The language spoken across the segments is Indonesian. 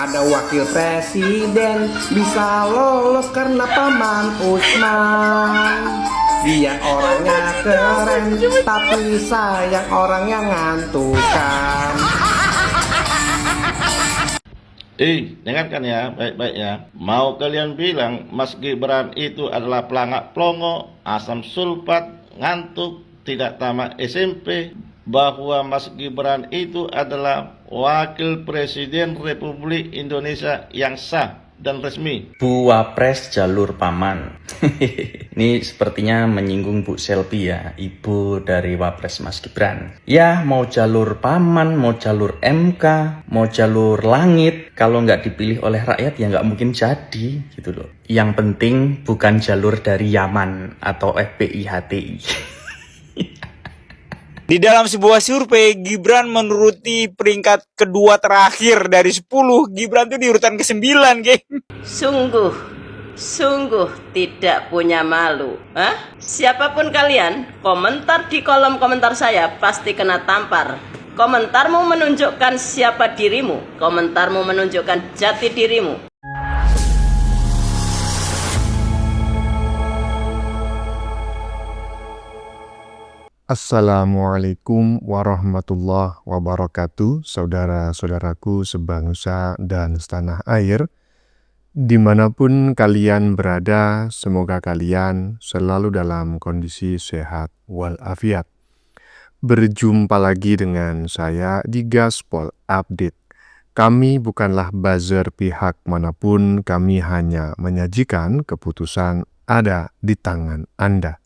Ada wakil presiden bisa lolos karena Paman Usman. Dia orangnya keren, tapi sayang orangnya ngantukan. Dengarkan ya, baik-baik ya. Mau kalian bilang Mas Gibran itu adalah pelangak plongo, asam sulfat, ngantuk, tidak tamat SMP, bahwa Mas Gibran itu adalah Wakil Presiden Republik Indonesia yang sah dan resmi. Bu Wapres jalur paman. Ini sepertinya menyinggung Bu Selvi ya, ibu dari Wapres Mas Gibran. Ya, mau jalur paman, mau jalur MK, mau jalur langit, kalau nggak dipilih oleh rakyat ya nggak mungkin jadi gitu loh. Yang penting bukan jalur dari Yaman atau FPI HTI. Di dalam sebuah survei, Gibran menuruti peringkat kedua terakhir dari 10. Gibran tuh di urutan ke-9, geng. Sungguh tidak punya malu. Siapapun kalian, komentar di kolom komentar saya pasti kena tampar. Komentarmu menunjukkan siapa dirimu. Komentarmu menunjukkan jati dirimu. Assalamualaikum warahmatullahi wabarakatuh, saudara-saudaraku sebangsa dan setanah air. Dimanapun kalian berada, semoga kalian selalu dalam kondisi sehat walafiat. Berjumpa lagi dengan saya di Gaspol Update. Kami bukanlah buzzer pihak manapun, kami hanya menyajikan keputusan ada di tangan Anda.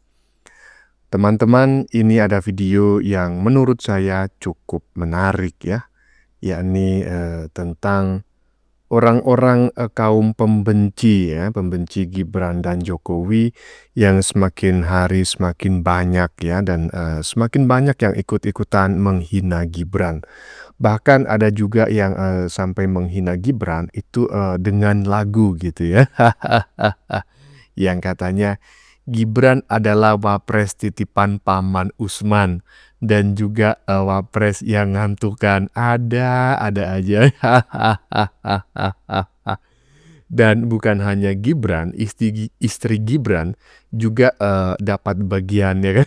Teman-teman, ini ada video yang menurut saya cukup menarik ya, yakni tentang orang-orang kaum pembenci ya, pembenci Gibran dan Jokowi yang semakin hari semakin banyak ya, dan semakin banyak yang ikut-ikutan menghina Gibran. Bahkan ada juga yang sampai menghina Gibran itu dengan lagu gitu ya, yang katanya Gibran adalah wapres titipan Paman Usman dan juga wapres yang ngantukan. Ada aja. Dan bukan hanya Gibran, istri Gibran juga dapat bagian ya kan.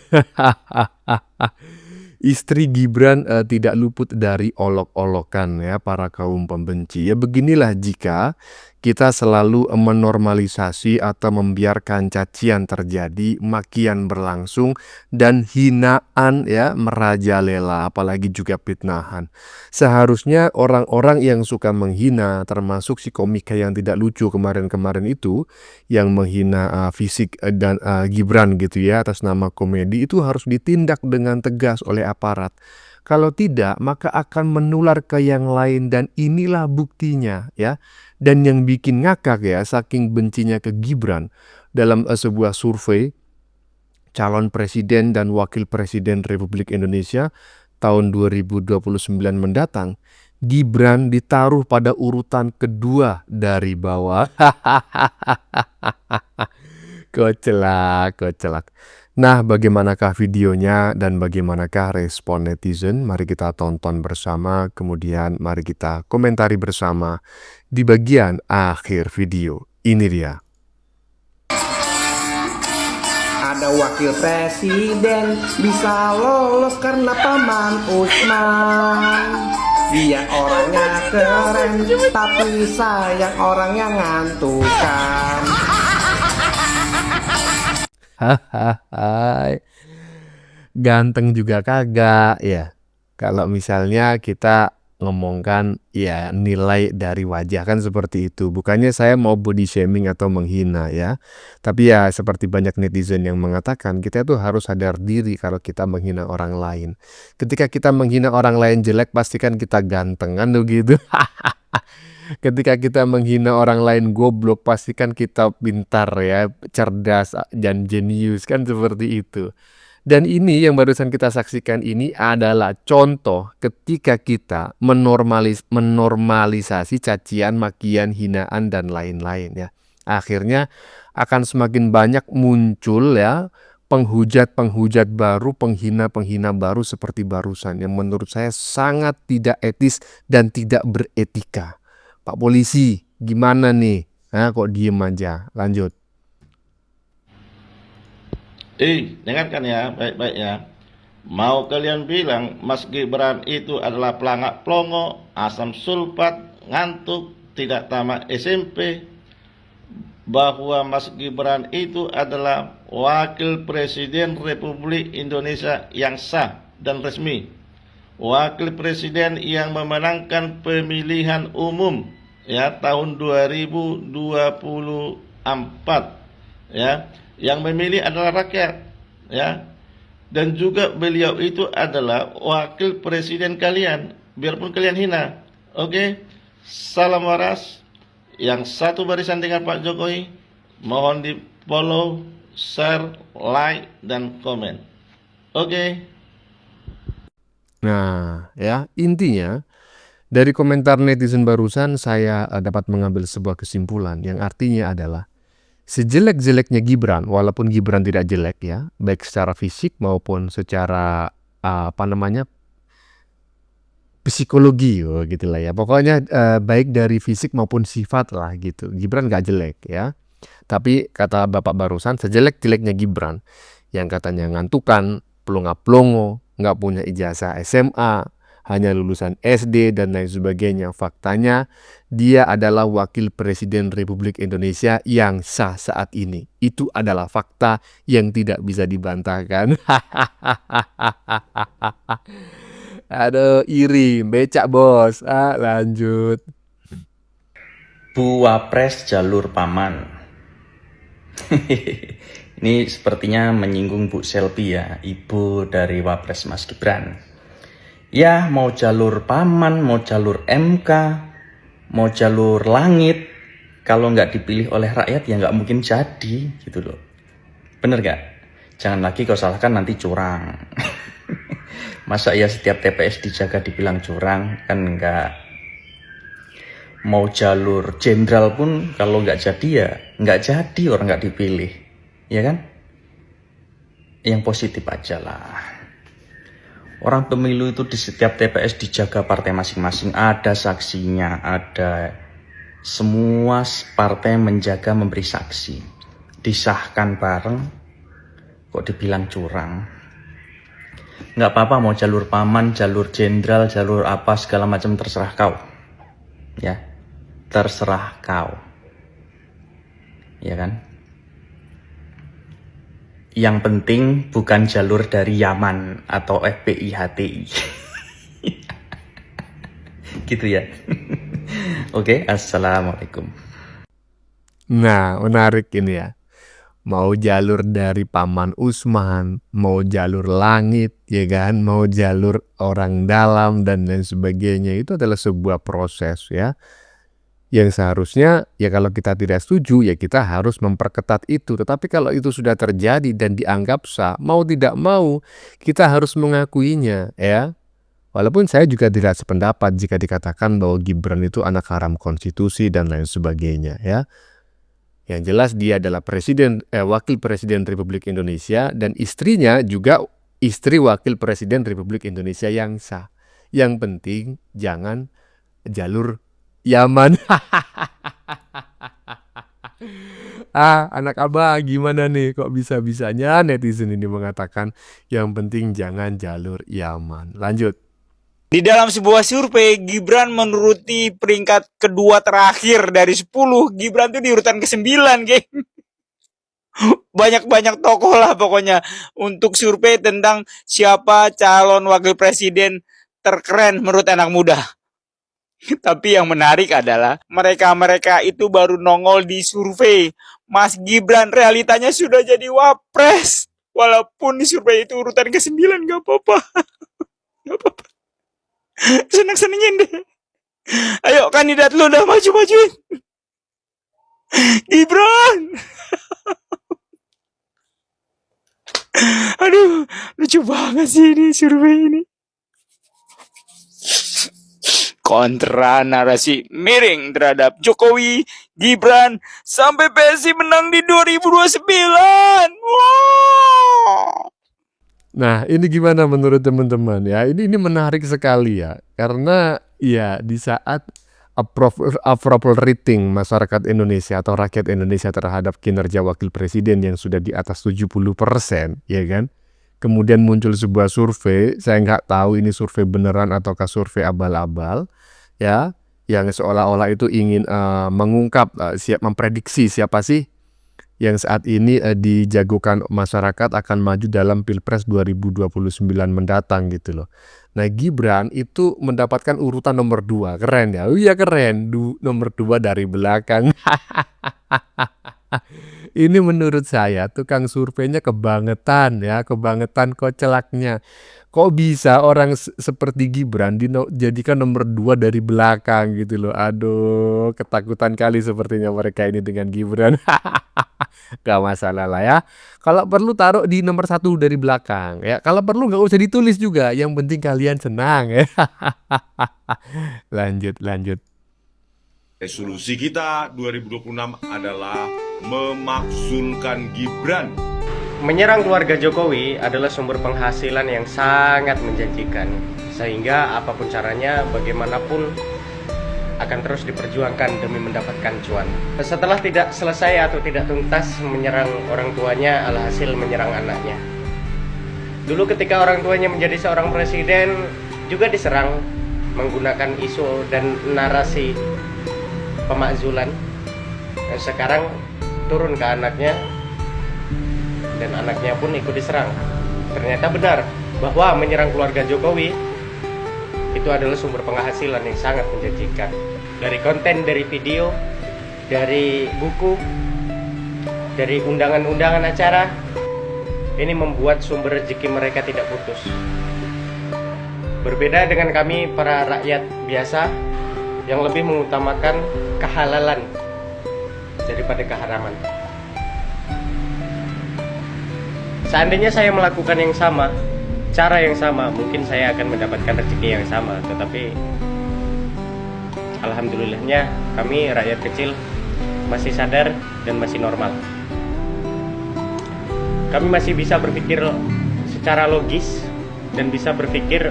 Istri Gibran tidak luput dari olok-olokan ya para kaum pembenci. Ya beginilah jika kita selalu menormalisasi atau membiarkan cacian terjadi, makian berlangsung, dan hinaan ya merajalela, apalagi juga fitnahan. Seharusnya orang-orang yang suka menghina, termasuk si komika yang tidak lucu kemarin-kemarin itu, yang menghina fisik dan Gibran gitu ya atas nama komedi, itu harus ditindak dengan tegas oleh aparat. Kalau tidak, maka akan menular ke yang lain, dan inilah buktinya ya. Dan yang bikin ngakak ya, saking bencinya ke Gibran, dalam sebuah survei calon presiden dan wakil presiden Republik Indonesia tahun 2029 mendatang, Gibran ditaruh pada urutan kedua dari bawah. Kocelak. Nah, bagaimanakah videonya dan bagaimanakah respon netizen? Mari kita tonton bersama, kemudian mari kita komentari bersama di bagian akhir video. Ini dia. Ada wakil presiden bisa lolos karena Paman Usman. Dia orangnya keren, tapi sayang orangnya ngantukan. Hahaha, ganteng juga kagak ya. Kalau misalnya kita ngomongkan ya nilai dari wajah kan seperti itu. Bukannya saya mau body shaming atau menghina ya. Tapi ya seperti banyak netizen yang mengatakan, kita tuh harus sadar diri kalau kita menghina orang lain. Ketika kita menghina orang lain jelek, pastikan kita ganteng kan gitu. Ketika kita menghina orang lain goblok, pastikan kita pintar ya, cerdas dan jenius kan seperti itu. Dan ini yang barusan kita saksikan ini adalah contoh ketika kita menormalisasi cacian, makian, hinaan dan lain-lain ya. Akhirnya akan semakin banyak muncul ya penghujat-penghujat baru, penghina-penghina baru seperti barusan, yang menurut saya sangat tidak etis dan tidak beretika. Pak Polisi, gimana nih? Kok diem aja? Lanjut. Dengarkan ya, baik-baik ya. Mau kalian bilang Mas Gibran itu adalah pelangak plongo, asam sulfat, ngantuk, tidak tamat SMP, bahwa Mas Gibran itu adalah Wakil Presiden Republik Indonesia yang sah dan resmi, Wakil Presiden yang memenangkan pemilihan umum ya tahun 2024 ya, yang memilih adalah rakyat ya, dan juga beliau itu adalah wakil presiden kalian, biarpun kalian hina. Oke, salam waras. Yang satu barisan dengan Pak Jokowi, mohon di follow, share, like, dan komen. Oke. Nah, ya intinya dari komentar netizen barusan saya dapat mengambil sebuah kesimpulan yang artinya adalah sejelek-jeleknya Gibran, walaupun Gibran tidak jelek ya, baik secara fisik maupun secara psikologi gitu lah ya. Pokoknya baik dari fisik maupun sifat lah gitu. Gibran gak jelek ya. Tapi kata Bapak barusan, sejelek-jeleknya Gibran yang katanya ngantukan, pelongo-pelongo, nggak punya ijazah SMA, hanya lulusan SD dan lain sebagainya. Faktanya dia adalah Wakil Presiden Republik Indonesia yang sah saat ini. Itu adalah fakta yang tidak bisa dibantahkan. Aduh, iri, becak bos. Lanjut. Bu Wapres jalur paman. Ini sepertinya menyinggung Bu Selvi ya, ibu dari Wapres Mas Gibran. Ya, mau jalur paman, mau jalur MK, mau jalur langit, kalau nggak dipilih oleh rakyat ya nggak mungkin jadi gitu loh. Bener nggak? Jangan lagi kau salahkan nanti curang. Masa ya setiap TPS dijaga dibilang curang? Kan enggak. Mau jalur jenderal pun kalau nggak jadi ya nggak jadi, orang nggak dipilih, ya kan? Yang positif aja lah. Orang pemilu itu di setiap TPS dijaga partai masing-masing, ada saksinya, ada semua partai menjaga memberi saksi, disahkan bareng, kok dibilang curang? Nggak apa-apa mau jalur paman, jalur jenderal, jalur apa segala macam terserah kau, ya. Terserah kau, ya kan? Yang penting bukan jalur dari Yaman atau FPI HTI. Gitu ya. Oke, assalamualaikum. Nah, menarik ini ya. Mau jalur dari Paman Usman, mau jalur langit, ya kan? Mau jalur orang dalam dan lain sebagainya. Itu adalah sebuah proses ya. Yang seharusnya ya kalau kita tidak setuju ya kita harus memperketat itu. Tetapi kalau itu sudah terjadi dan dianggap sah, mau tidak mau kita harus mengakuinya ya. Walaupun saya juga tidak sependapat jika dikatakan bahwa Gibran itu anak haram konstitusi dan lain sebagainya ya. Yang jelas dia adalah wakil presiden Republik Indonesia dan istrinya juga istri wakil presiden Republik Indonesia yang sah. Yang penting jangan jalur Yaman. Anak abah gimana nih? Kok bisa-bisanya netizen ini mengatakan yang penting jangan jalur Yaman. Lanjut. Di dalam sebuah survei, Gibran menuruti peringkat kedua terakhir dari 10. Gibran tuh di urutan ke-9, geng. Banyak-banyak tokoh lah pokoknya untuk survei tentang siapa calon wakil presiden terkeren menurut anak muda. Tapi yang menarik adalah mereka-mereka itu baru nongol di survei. Mas Gibran realitanya sudah jadi wapres. Walaupun di survei itu urutan ke-9 gak apa-apa. Gak apa-apa. Senang-senangin deh. Ayo kandidat lu udah maju-majuin. Gibran. Aduh, lucu banget sih ini survei ini. Kontra narasi miring terhadap Jokowi, Gibran, sampai PSI menang di 2029. Wow. Nah, ini gimana menurut teman-teman ya? Ini menarik sekali ya. Karena ya di saat approval rating masyarakat Indonesia atau rakyat Indonesia terhadap kinerja wakil presiden yang sudah di atas 70%, ya kan? Kemudian muncul sebuah survei, saya nggak tahu ini survei beneran ataukah survei abal-abal, ya, yang seolah-olah itu ingin mengungkap, memprediksi siapa sih yang saat ini dijagokan masyarakat akan maju dalam Pilpres 2029 mendatang gitu loh. Nah, Gibran itu mendapatkan urutan nomor 2, keren ya? Oh iya keren, nomor 2 dari belakang. Ini menurut saya tukang surveinya kebangetan ya, kebangetan kocelaknya. Kok bisa orang seperti Gibran dijadikan nomor 2 dari belakang gitu loh. Aduh, ketakutan kali sepertinya mereka ini dengan Gibran. Gak masalah lah ya. Kalau perlu taruh di nomor 1 dari belakang ya. Kalau perlu gak usah ditulis juga. Yang penting kalian senang ya. Lanjut. Resolusi kita 2026 adalah memakzulkan Gibran. Menyerang keluarga Jokowi adalah sumber penghasilan yang sangat menjanjikan. Sehingga apapun caranya, bagaimanapun akan terus diperjuangkan demi mendapatkan cuan. Setelah tidak selesai atau tidak tuntas menyerang orang tuanya, alhasil menyerang anaknya. Dulu ketika orang tuanya menjadi seorang presiden, juga diserang menggunakan isu dan narasi pemakzulan. Dan sekarang turun ke anaknya, dan anaknya pun ikut diserang. Ternyata benar bahwa menyerang keluarga Jokowi itu adalah sumber penghasilan yang sangat menjanjikan. Dari konten, dari video, dari buku, dari undangan-undangan acara, ini membuat sumber rezeki mereka tidak putus. Berbeda dengan kami para rakyat biasa yang lebih mengutamakan kehalalan daripada keharaman. Seandainya saya melakukan yang sama, cara yang sama, mungkin saya akan mendapatkan rezeki yang sama. Tetapi alhamdulillahnya kami rakyat kecil masih sadar dan masih normal. Kami masih bisa berpikir secara logis dan bisa berpikir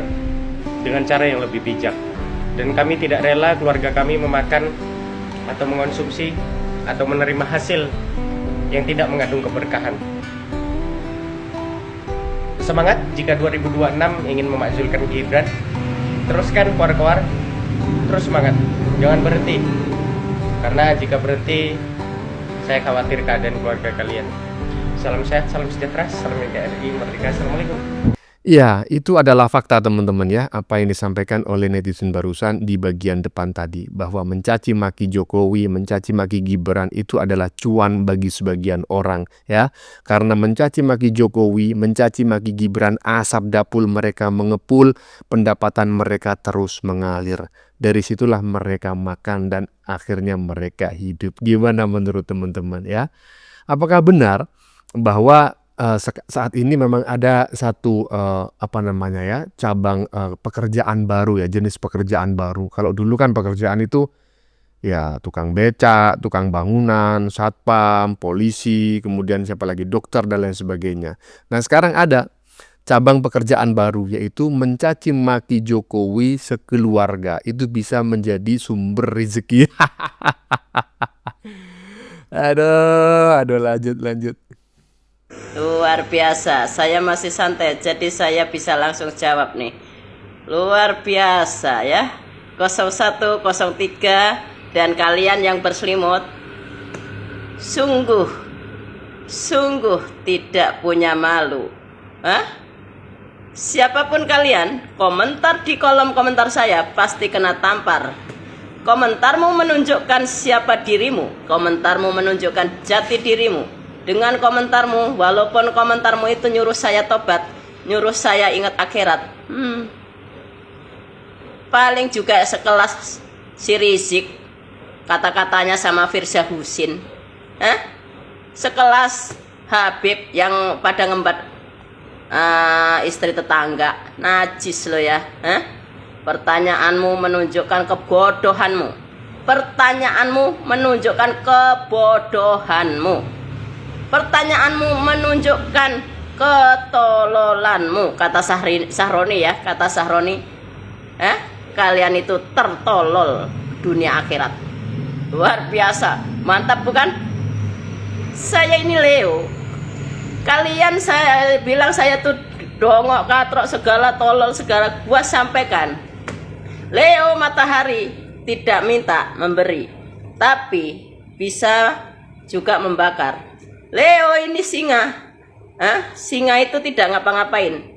dengan cara yang lebih bijak. Dan kami tidak rela keluarga kami memakan atau mengonsumsi atau menerima hasil yang tidak mengandung keberkahan. Semangat jika 2026 ingin memakzulkan Gibran. Teruskan koar-koar, terus semangat, jangan berhenti. Karena jika berhenti, saya khawatir keadaan keluarga kalian. Salam sehat, salam sejahtera, salam NKRI, merdeka, assalamualaikum. Ya, itu adalah fakta teman-teman ya, apa yang disampaikan oleh netizen barusan di bagian depan tadi, bahwa mencaci maki Jokowi, mencaci maki Gibran itu adalah cuan bagi sebagian orang ya. Karena mencaci maki Jokowi, mencaci maki Gibran, asap dapur mereka mengepul, pendapatan mereka terus mengalir. Dari situlah mereka makan dan akhirnya mereka hidup. Gimana menurut teman-teman ya? Apakah benar bahwa saat ini memang ada satu cabang pekerjaan baru ya, jenis pekerjaan baru. Kalau dulu kan pekerjaan itu ya tukang becak, tukang bangunan, satpam, polisi, kemudian siapa lagi, dokter dan lain sebagainya. Nah, sekarang ada cabang pekerjaan baru, yaitu mencaci maki Jokowi sekeluarga. Itu bisa menjadi sumber rezeki. Aduh, lanjut. Luar biasa, saya masih santai, jadi saya bisa langsung jawab nih. Luar biasa ya, 01, 03, dan kalian yang berselimut, sungguh tidak punya malu. Siapapun kalian, komentar di kolom komentar saya pasti kena tampar. Komentarmu menunjukkan siapa dirimu, komentarmu menunjukkan jati dirimu. Dengan komentarmu, walaupun komentarmu itu nyuruh saya tobat, nyuruh saya ingat akhirat, paling juga sekelas si Rizik, kata-katanya sama Firza Husin, sekelas Habib yang pada ngembat istri tetangga, najis lo ya. Pertanyaanmu menunjukkan kebodohanmu. Pertanyaanmu menunjukkan ketololanmu, kata Sahroni ya, kata Sahroni. Kalian itu tertolol, dunia akhirat. Luar biasa, mantap bukan? Saya ini Leo. Kalian saya bilang saya tuh dongok, katrok, segala tolol, segala, gua sampaikan. Leo matahari tidak minta memberi, tapi bisa juga membakar. Leo ini singa. Singa itu tidak ngapa-ngapain.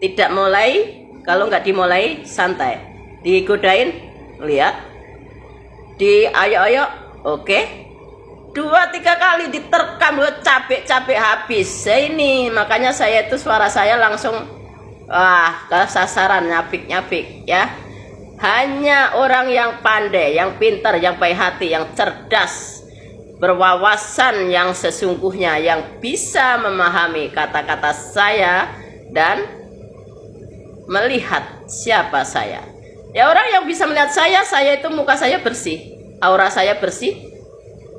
Tidak mulai, kalau nggak dimulai santai. Digodain, lihat. Ayo, oke. 2-3 kali diterkam, capek habis. Ini makanya saya itu suara saya langsung ke sasaran, nyapik ya. Hanya orang yang pandai, yang pintar, yang baik hati, yang cerdas, berwawasan yang sesungguhnya, yang bisa memahami kata-kata saya dan melihat siapa saya. Ya, orang yang bisa melihat saya itu muka saya bersih, aura saya bersih,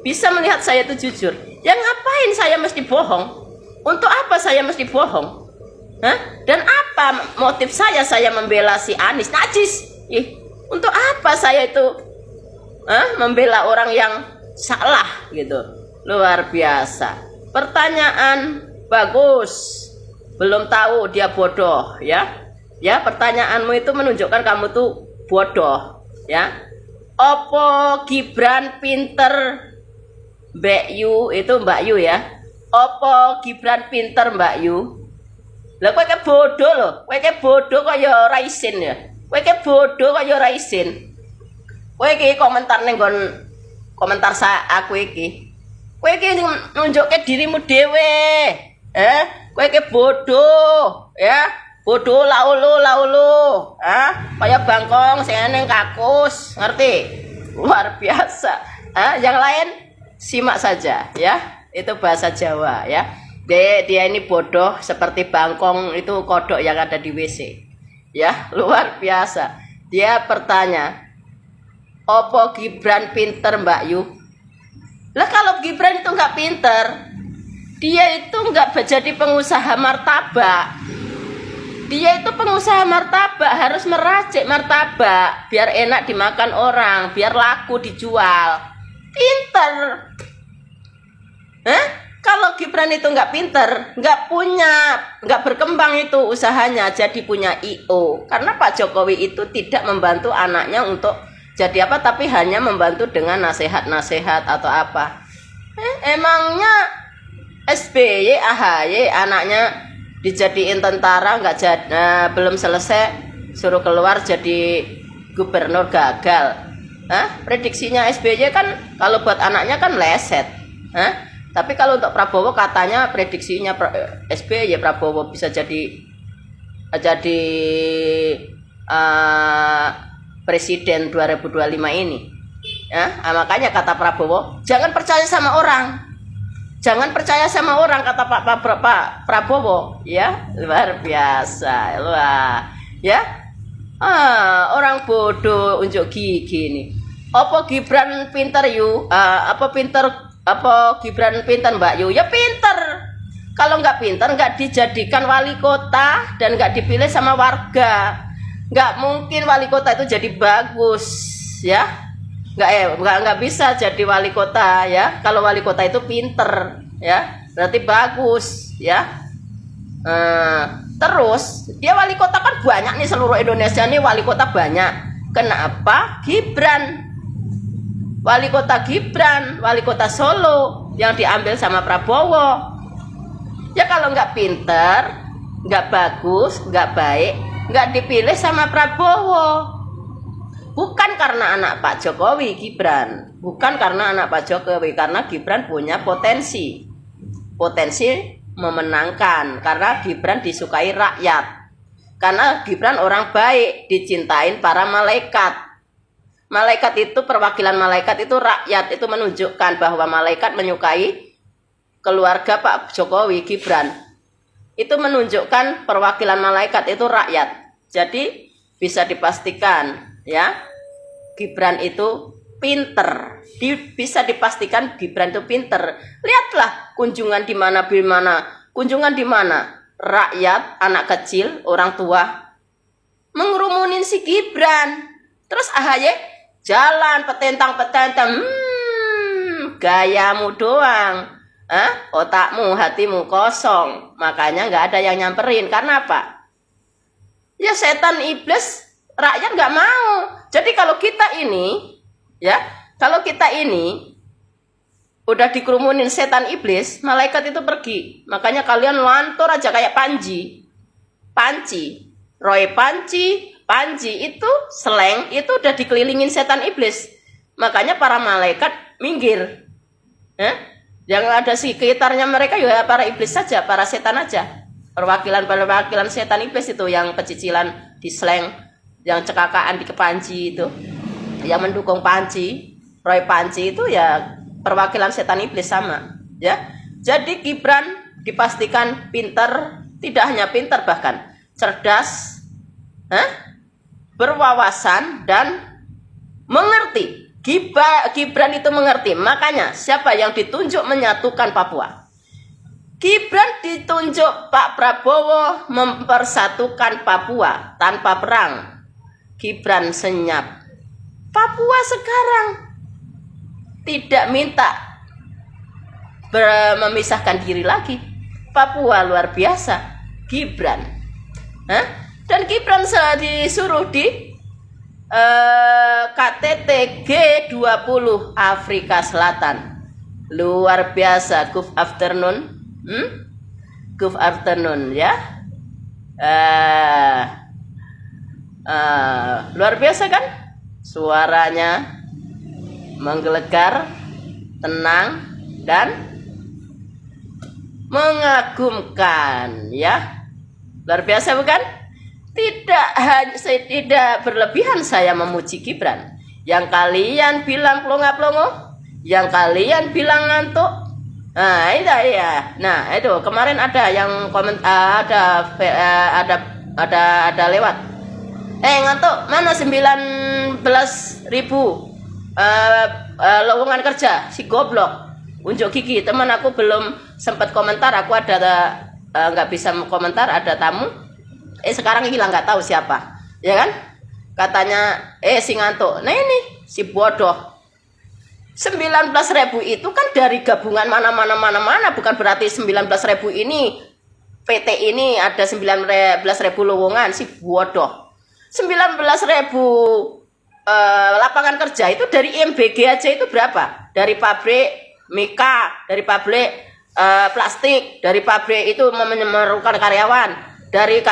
bisa melihat saya itu jujur. Ya ngapain saya mesti bohong? Untuk apa saya mesti bohong? Dan apa motif saya membela si Anies najis? Untuk apa saya itu membela orang yang salah gitu? Luar biasa. Pertanyaan bagus. Belum tahu dia bodoh ya. Ya, pertanyaanmu itu menunjukkan kamu tuh bodoh ya. Opo Gibran pinter Mbak Yu, itu Mbak Yu ya. Opo Gibran pinter Mbak Yu? Lah kowe ke bodoh loh. Kowe ke bodoh kaya ora isin ya. Kowe ke bodoh kaya ora isin. Kowe iki komentar ning nggon komentar aku iki. Kowe iki nunjukke dirimu dhewe. Kowe ke bodoh ya. Bodoh laulu. Kaya bangkong sing ning kakus, ngerti? Luar biasa. Yang lain simak saja ya. Itu bahasa Jawa ya. Dia ini bodoh seperti bangkong itu kodok yang ada di WC. Ya, luar biasa. Dia bertanya, "Opo Gibran pinter Mbak Yu?" Lah kalau Gibran itu nggak pinter, dia itu nggak jadi pengusaha martabak. Dia itu pengusaha martabak, harus meracik martabak biar enak dimakan orang, biar laku dijual. Pinter. Kalau Gibran itu nggak pinter, nggak berkembang itu usahanya, jadi punya IO. Karena Pak Jokowi itu tidak membantu anaknya untuk jadi apa, tapi hanya membantu dengan nasihat-nasihat atau apa. Emangnya SBY, AHY anaknya dijadiin tentara nggak jadi, belum selesai suruh keluar jadi gubernur gagal. Prediksinya SBY kan kalau buat anaknya kan meleset. Tapi kalau untuk Prabowo katanya prediksinya SBY Prabowo bisa jadi presiden 2025 ini. Makanya kata Prabowo, jangan percaya sama orang. Jangan percaya sama orang kata Pak Prabowo, ya. Luar biasa. Ya. Orang bodoh unjuk gigi nih. Apa Gibran pinter Yu? Apa Gibran pinter Mbak Yu? Ya pinter. Kalau nggak pinter nggak dijadikan wali kota dan nggak dipilih sama warga. Nggak mungkin wali kota itu jadi bagus, ya. Nggak bisa jadi wali kota ya. Kalau wali kota itu pinter, ya, berarti bagus, ya. Terus dia wali kota kan banyak nih, seluruh Indonesia nih wali kota banyak. Kenapa Gibran? Wali kota Gibran, wali kota Solo yang diambil sama Prabowo. Ya kalau nggak pinter, nggak bagus, nggak baik, nggak dipilih sama Prabowo. Bukan karena anak Pak Jokowi Gibran, bukan karena anak Pak Jokowi, karena Gibran punya potensi memenangkan, karena Gibran disukai rakyat, karena Gibran orang baik, dicintain para malaikat. Malaikat itu, perwakilan malaikat itu rakyat, itu menunjukkan bahwa malaikat menyukai keluarga Pak Jokowi Gibran. Itu menunjukkan perwakilan malaikat itu rakyat. Jadi bisa dipastikan ya, Gibran itu pinter. Bisa dipastikan Gibran itu pinter. Lihatlah kunjungan di mana, kunjungan di mana rakyat, anak kecil, orang tua mengerumunin si Gibran. Terus AHY Jalan petentang-petentang, gayamu doang. Otakmu, hatimu kosong. Makanya nggak ada yang nyamperin. Karena apa? Ya setan iblis, rakyat nggak mau. Jadi kalau kita ini, udah dikerumunin setan iblis, malaikat itu pergi. Makanya kalian lantur aja kayak Panji, Roy Panji itu slang, itu udah dikelilingin setan iblis. Makanya para malaikat minggir. Yang ada sekitarnya mereka ya para iblis saja, para setan aja. Perwakilan setan iblis itu yang pecicilan di slang, yang cekakaan di Panji itu, yang mendukung Panji, Roy Panji itu ya perwakilan setan iblis sama, ya. Jadi Gibran dipastikan pinter, tidak hanya pinter bahkan cerdas, berwawasan dan mengerti. Gibran itu mengerti. Makanya siapa yang ditunjuk menyatukan Papua? Gibran ditunjuk Pak Prabowo mempersatukan Papua tanpa perang. Gibran senyap. Papua sekarang tidak minta memisahkan diri lagi. Papua luar biasa. Gibran. Dan Gibran disuruh di KTT G20 Afrika Selatan. Luar biasa. Good afternoon. Good afternoon ya. Luar biasa kan? Suaranya menggelegar, tenang dan mengagumkan ya. Luar biasa bukan? Tidak berlebihan saya memuji Gibran. Yang kalian bilang plonga-plongo, yang kalian bilang ngantuk. Nah, itu ya. Nah, itu kemarin ada yang ada lewat. Ngantuk, mana 19.000 lowongan kerja si goblok. Unjuk gigi, teman aku belum sempat komentar, aku ada nggak bisa komentar, ada tamu. Sekarang hilang, nggak tahu siapa, ya kan? Katanya si ngantuk. Nah ini si bodoh. 19.000 itu kan dari gabungan mana, bukan berarti 19.000 ini PT ini ada 19.000 lowongan. Si bodoh. 19.000 lapangan kerja itu dari MBG aja itu berapa? Dari pabrik Mika, dari pabrik plastik, dari pabrik itu memerlukan karyawan. Dari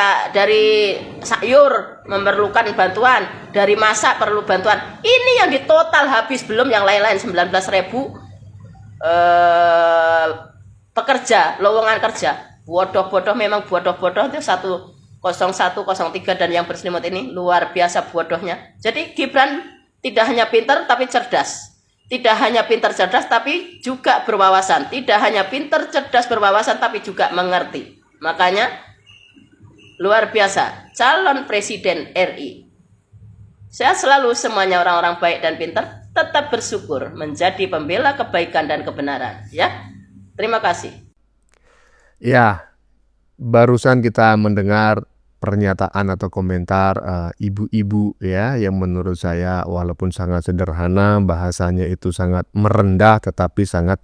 sayur memerlukan bantuan, dari masak perlu bantuan. Ini yang di total habis, belum yang lain-lain. 19.000 pekerja, lowongan kerja. Bodoh-bodoh, memang bodoh-bodoh itu 101, 03 dan yang berselimut ini luar biasa bodohnya. Jadi Gibran tidak hanya pintar tapi cerdas. Tidak hanya pintar cerdas tapi juga berwawasan. Tidak hanya pintar cerdas berwawasan tapi juga mengerti. Makanya luar biasa, calon presiden RI. Saya selalu semuanya orang-orang baik dan pintar, tetap bersyukur menjadi pembela kebaikan dan kebenaran. Ya, terima kasih. Ya, barusan kita mendengar pernyataan atau komentar ibu-ibu ya, yang menurut saya walaupun sangat sederhana, bahasanya itu sangat merendah tetapi sangat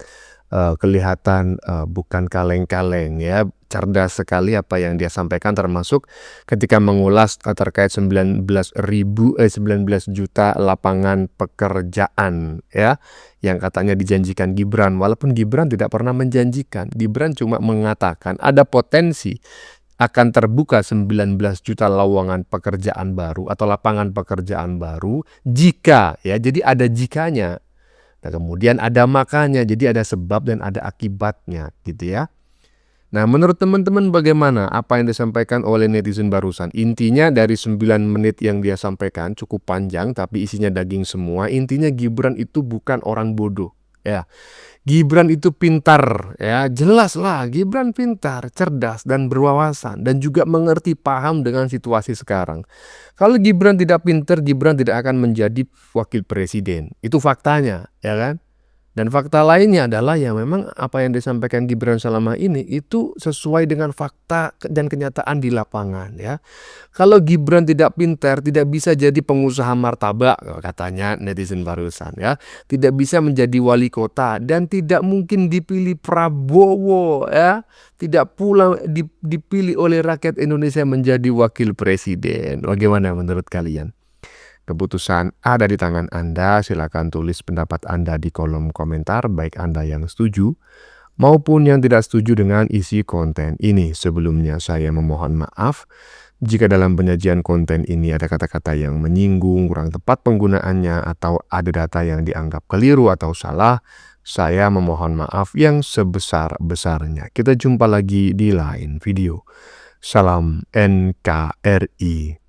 kelihatan bukan kaleng-kaleng ya. Cerdas sekali apa yang dia sampaikan, termasuk ketika mengulas terkait 19 juta lapangan pekerjaan ya, yang katanya dijanjikan Gibran. Walaupun Gibran tidak pernah menjanjikan, Gibran cuma mengatakan ada potensi akan terbuka 19 juta lowongan pekerjaan baru atau lapangan pekerjaan baru jika ya, jadi ada jikanya. Nah, kemudian ada makanya, jadi ada sebab dan ada akibatnya gitu ya. Nah, menurut teman-teman bagaimana apa yang disampaikan oleh netizen barusan? Intinya dari 9 menit yang dia sampaikan cukup panjang tapi isinya daging semua. Intinya Gibran itu bukan orang bodoh ya. Gibran itu pintar ya, jelas lah Gibran pintar, cerdas dan berwawasan dan juga mengerti, paham dengan situasi sekarang. Kalau Gibran tidak pintar, Gibran tidak akan menjadi wakil presiden. Itu faktanya, ya kan? Dan fakta lainnya adalah ya memang apa yang disampaikan Gibran selama ini itu sesuai dengan fakta dan kenyataan di lapangan ya. Kalau Gibran tidak pintar, tidak bisa jadi pengusaha martabak katanya netizen barusan ya. Tidak bisa menjadi wali kota dan tidak mungkin dipilih Prabowo ya. Tidak pula dipilih oleh rakyat Indonesia menjadi wakil presiden. Bagaimana menurut kalian? Keputusan ada di tangan Anda, silakan tulis pendapat Anda di kolom komentar, baik Anda yang setuju maupun yang tidak setuju dengan isi konten ini. Sebelumnya saya memohon maaf jika dalam penyajian konten ini ada kata-kata yang menyinggung, kurang tepat penggunaannya, atau ada data yang dianggap keliru atau salah. Saya memohon maaf yang sebesar-besarnya. Kita jumpa lagi di lain video. Salam NKRI.